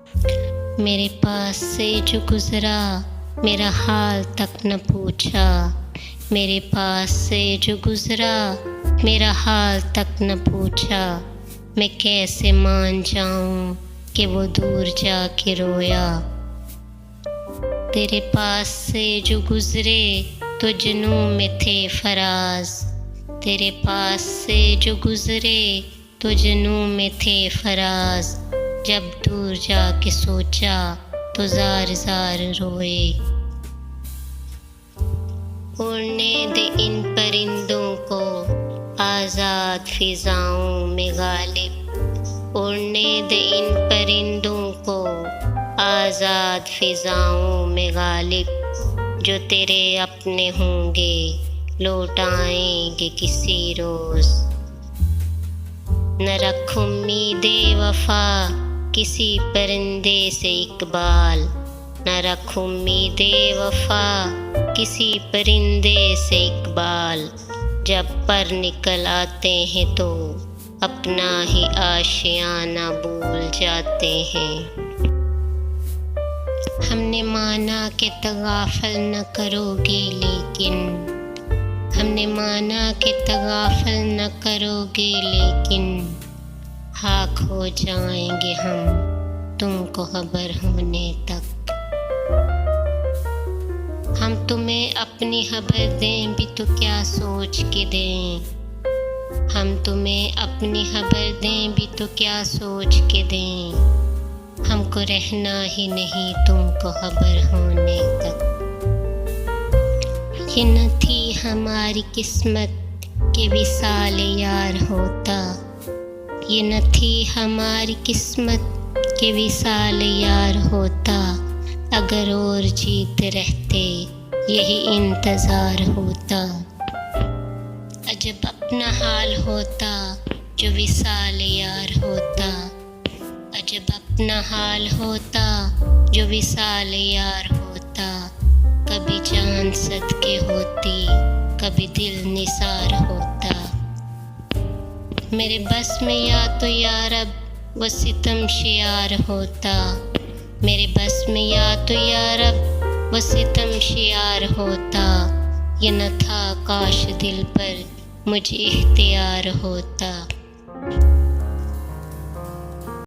मेरे पास से जो गुज़रा मेरा हाल तक न पूछा। मेरे पास से जो गुज़रा मेरा हाल तक न पूछा। मैं कैसे मान जाऊं कि वो दूर जाके रोया। तेरे पास से जो गुज़रे तो जुनून में थे फराज। तेरे पास से जो गुज़रे तो जुनून में थे फराज। जब दूर जाके सोचा तो ज़ार ज़ार रोए। उड़ने दे इन परिंदों को आज़ाद फ़िज़ाओं में गालिब। उड़ने दे इन परिंदों को आज़ाद फ़िज़ाओं में गालिब। जो तेरे अपने होंगे लौट आएंगे किसी रोज़। न रख उम्मीदे वफ़ा किसी परिंदे से इकबाल। न रख उम्मीदे वफ़ा किसी परिंदे से इकबाल। जब पर निकल आते हैं तो अपना ही आशियाना भूल जाते हैं। हमने माना कि तगाफल न करोगे लेकिन हमने माना कि तगाफल न करोगे लेकिन हाँ खो जाएंगे हम तुमको खबर होने तक। हम तुम्हें अपनी खबर दें भी तो क्या सोच के दें। हम तुम्हें अपनी खबर दें भी तो क्या सोच के दें। हमको रहना ही नहीं तुमको खबर होने तक। ये न थी हमारी किस्मत के विसाल यार होता। ये न थी हमारी किस्मत के विसाल यार होता। अगर और जीते रहते यही इंतज़ार होता। अजब अपना हाल होता जो विसाल यार होता। अजब अपना हाल होता जो विसाल यार होता। कभी जान सदके होती कभी दिल निसार होता। मेरे बस में या तो यार अब वो सितम शियार होता। मेरे बस में या तो यार अब वो सितम शियार होता। ये न था काश दिल पर मुझे इख्तियार होता।